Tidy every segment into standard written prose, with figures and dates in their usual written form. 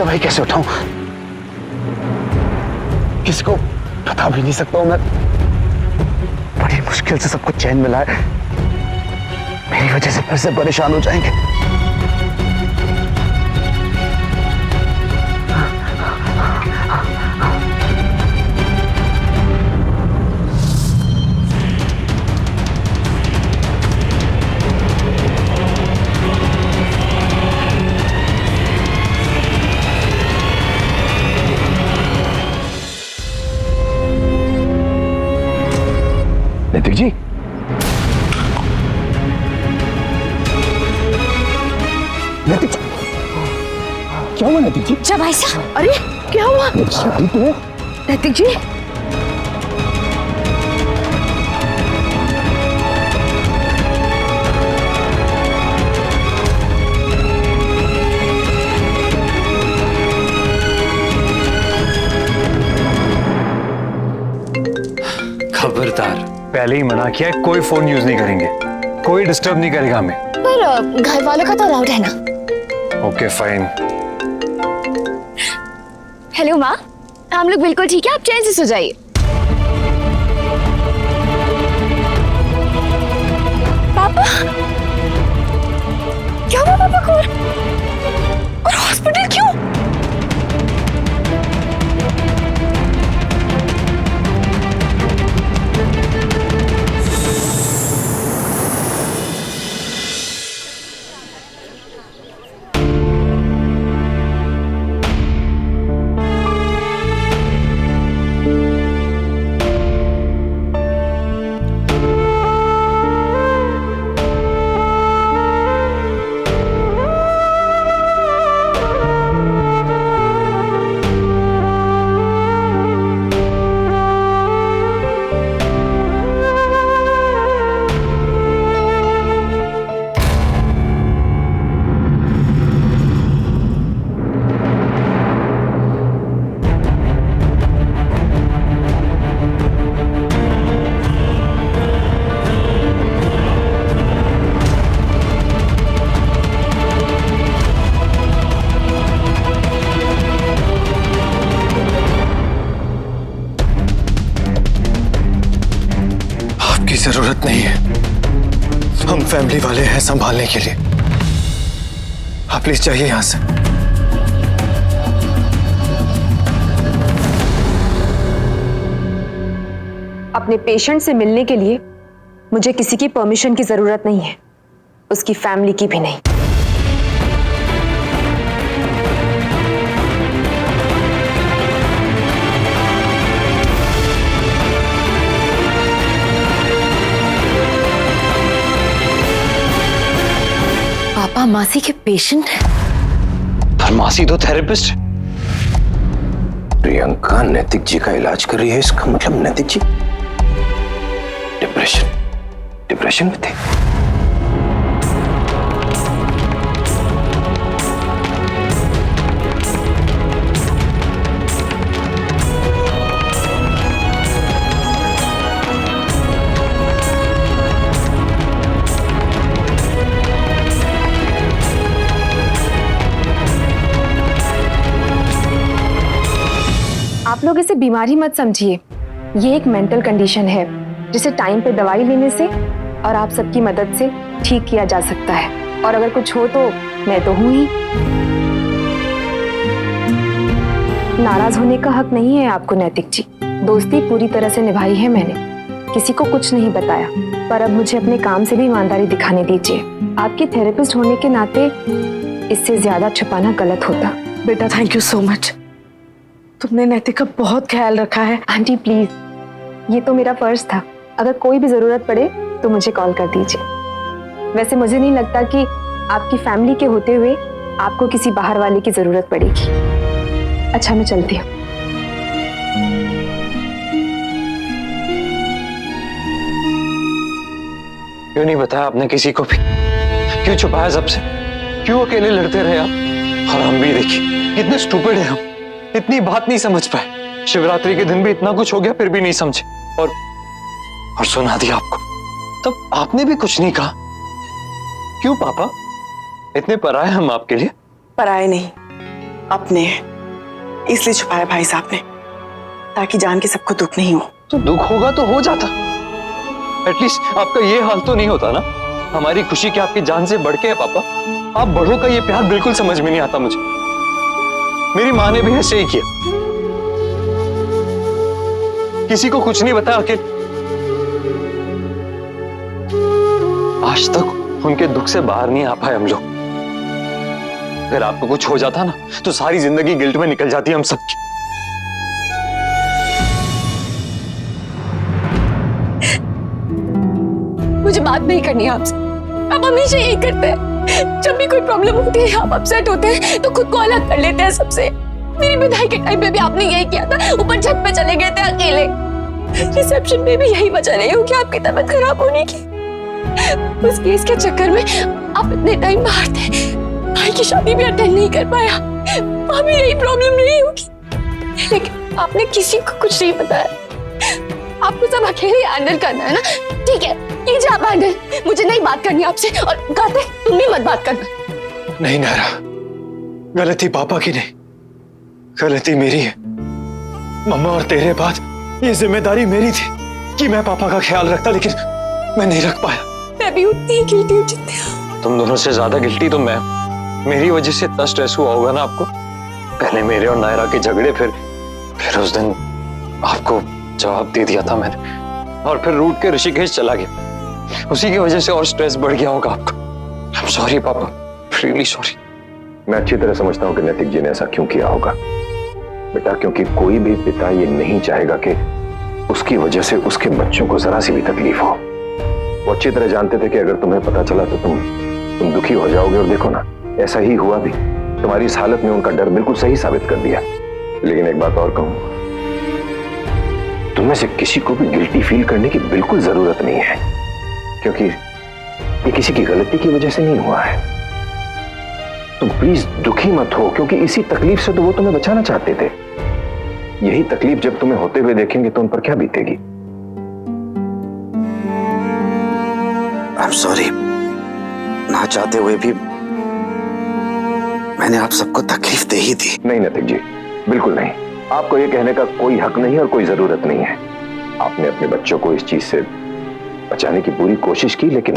दवाई कैसे उठाऊं? किसी को बता भी नहीं सकता हूं मैं। बड़ी मुश्किल से सबको चैन मिला है। मेरी वजह से फिर से परेशान हो जाएंगे। नैतिक जी, नैतिक क्या हुआ? नैतिक जी अच्छा भाई साहब, अरे क्या हुआ? ठीक है नैतिक जी, खबरदार, पहले ही मना किया है, कोई फोन यूज नहीं करेंगे, कोई डिस्टर्ब नहीं करेगा हमें। पर घर वालों का तो अलाउड है ना? Okay fine. हेलो माँ, हम लोग बिल्कुल ठीक है, आप चैन से सो जाइए। पापा, क्या हुआ पापा को? और हॉस्पिटल क्यों? की जरूरत नहीं है, हम फैमिली वाले हैं संभालने के लिए। आप प्लीज जाइए यहां से। अपने पेशेंट से मिलने के लिए मुझे किसी की परमिशन की जरूरत नहीं है, उसकी फैमिली की भी नहीं। पापा मासी के पेशेंट हैं? पर मासी तो थेरेपिस्ट है। प्रियंका नैतिक जी का इलाज कर रही है, इसका मतलब नैतिक जी डिप्रेशन में थे। आप लोग इसे बीमारी मत समझिए, ये एक मेंटल कंडीशन है जिसे टाइम पे दवाई लेने से और आप सबकी मदद से ठीक किया जा सकता है। और अगर कुछ हो तो मैं तो हूं ही। नाराज होने का हक नहीं है आपको नैतिक जी। दोस्ती पूरी तरह से निभाई है मैंने, किसी को कुछ नहीं बताया। पर अब मुझे अपने काम से भी ईमानदारी दिखाने दीजिए। आपके थेरेपिस्ट होने के नाते इससे ज्यादा छुपाना गलत होता। बेटा थैंक यू सो मच, तुमने नैतिक का बहुत ख्याल रखा है। आंटी प्लीज, ये तो मेरा फर्ज था। अगर कोई भी जरूरत पड़े तो मुझे कॉल कर दीजिए। वैसे मुझे नहीं लगता कि आपकी फैमिली के होते हुए आपको किसी बाहर वाले की जरूरत पड़ेगी। अच्छा मैं चलती हूँ। क्यों नहीं बताया आपने किसी को भी? क्यों छुपाया सबसे? क्यों अकेले लड़ते रहे आप? और हम भी देखिए कितने स्टूपिड हैं हम, इतनी बात नहीं समझ पाए। शिवरात्रि के दिन भी इतना कुछ हो गया फिर भी नहीं समझे और सुना दिया आपको। तब आपने भी कुछ नहीं कहा। क्यों पापा? इतने पराए हम आपके लिए? पराए नहीं, अपने इसलिए छुपाया भाई साहब ने, ताकि जान के सबको दुख नहीं हो। तो दुख होगा तो हो जाता, एटलीस्ट आपका ये हाल तो नहीं होता ना। हमारी खुशी क्या आपकी जान से बढ़ के है पापा? आप बड़ों का ये प्यार बिल्कुल समझ में नहीं आता मुझे। मेरी माँ ने भी ऐसे ही किया, किसी को कुछ नहीं बताया अकेले। आज तक उनके दुख से बाहर नहीं आ पाए हम लोग। अगर आपको कुछ हो जाता ना तो सारी जिंदगी गिल्ट में निकल जाती हम सबकी। मुझे बात नहीं करनी है आपसे। आप हमेशा यही करते हैं, जब भी कोई प्रॉब्लम होती है आप अपसेट होते हैं तो खुद को अलग कर लेते हैं सबसे। मेरी विदाई के टाइम पे भी आपने यही किया था, ऊपर छत पे चले गए थे अकेले। रिसेप्शन पे भी यही वजह रही हो कि आपकी तबीयत खराब होने की। उस केस के चक्कर में आप इतने टाइम बाहर थे, भाई की शादी भी अटेंड नहीं कर पाया। वहां भी यही प्रॉब्लम रही होगी, लेकिन आपने किसी को कुछ नहीं बताया। आपको सब अकेले हैंडल करना है ना? ठीक है, कीजिए आप हैंडल, मुझे नहीं बात करनी आपसे। और गाते तुम भी मत बात करना। नहीं नायरा, गलती पापा की नहीं, गलती मेरी है। मम्मा और तेरे बाद ये जिम्मेदारी मेरी थी कि मैं पापा का ख्याल रखता, लेकिन मैं नहीं रख पाया। मैं भी उतनी ही गिल्टी हूँ जितने। तुम दोनों से ज्यादा गिल्टी तो मैं हूं। मेरी वजह से इतना स्ट्रेस हुआ होगा ना आपको। पहले मेरे और नायरा के झगड़े, फिर उस दिन आपको जवाब दे दिया था मैंने, और फिर रूट के ऋषिकेश चला गया। उसी की वजह से और स्ट्रेस बढ़ गया होगा आपका। I'm sorry पापा, really sorry। मैं अच्छी तरह समझता हूँ कि नैतिक जी ने ऐसा क्यों किया होगा बेटा, क्योंकि कोई भी पिता ये नहीं चाहेगा कि उसकी वजह से उसके बच्चों को जरा सी भी तकलीफ हो। वो अच्छी तरह जानते थे कि अगर तुम्हें पता चला तो तुम दुखी हो जाओगे, और देखो ना ऐसा ही हुआ भी। तुम्हारी इस हालत में उनका डर बिल्कुल सही साबित कर दिया। लेकिन एक बात और कहूं, तुम में से किसी को भी गिल्टी फील करने की बिल्कुल जरूरत नहीं है, क्योंकि ये किसी की गलती की वजह से नहीं हुआ है। तुम प्लीज दुखी मत हो, क्योंकि इसी तकलीफ से तो वो तुम्हें बचाना चाहते थे। यही तकलीफ जब तुम्हें होते हुए देखेंगे तो उन पर क्या बीतेगी। I'm sorry, ना चाहते हुए भी मैंने आप सबको तकलीफ दे ही दी। नहीं नैतिक जी, बिल्कुल नहीं। आपको ये कहने का कोई हक नहीं और कोई जरूरत नहीं है। आपने अपने बच्चों को इस चीज से बचाने की पूरी कोशिश की, लेकिन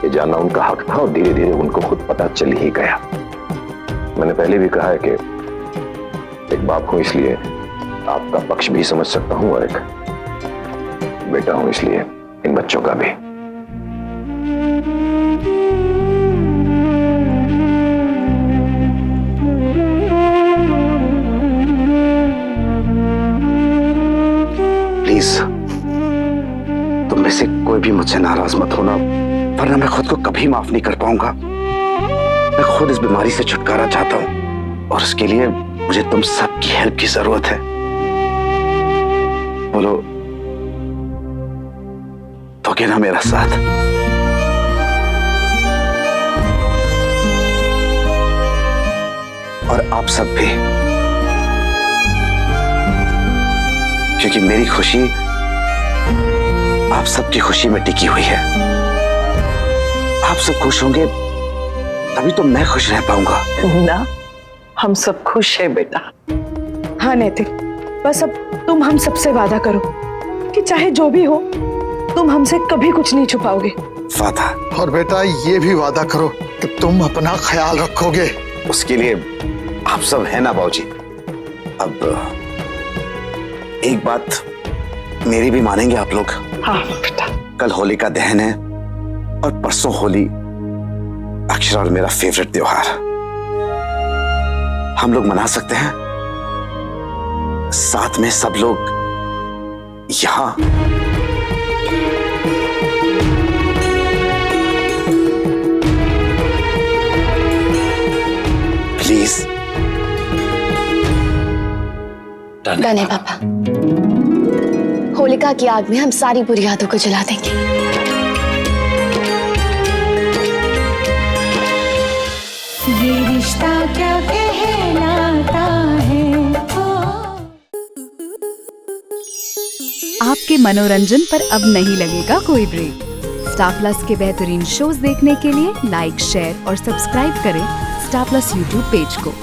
ये जानना उनका हक था और धीरे धीरे उनको खुद पता चल ही गया। मैंने पहले भी कहा है कि एक बाप हूं इसलिए आपका पक्ष भी समझ सकता हूं, और एक बेटा हूं इसलिए इन बच्चों का भी। प्लीज तुम में से कोई भी मुझसे नाराज मत होना, वरना मैं खुद को कभी माफ नहीं कर पाऊंगा। मैं खुद इस बीमारी से छुटकारा चाहता हूं, और उसके लिए मुझे तुम सबकी हेल्प की जरूरत है। बोलो, दोगे ना मेरा साथ? और आप सब भी, क्योंकि मेरी खुशी आप सबकी खुशी में टिकी हुई है। आप सब खुश होंगे तभी तो मैं खुश रह पाऊंगा ना, हम सब खुश हैं बेटा। हाँ नैतिक, बस अब तुम हम सबसे वादा करो कि चाहे जो भी हो तुम हमसे कभी कुछ नहीं छुपाओगे। वादा। और बेटा ये भी वादा करो कि तुम अपना ख्याल रखोगे। उसके लिए आप सब है ना बाबूजी। अब एक बात मेरी भी मानेंगे आप लोग? हाँ बेटा। कल होलिका दहन है और परसों होली, अक्षरा और मेरा फेवरेट त्योहार। हम लोग मना सकते हैं साथ में, सब लोग यहां। प्लीज। डन है पापा। होलिका की आग में हम सारी बुरी यादों को जला देंगे। ये रिश्ता क्या कहलाता है। आपके मनोरंजन पर अब नहीं लगेगा कोई ब्रेक। स्टार प्लस के बेहतरीन शोज देखने के लिए लाइक, शेयर और सब्सक्राइब करें स्टार प्लस यूट्यूब पेज को।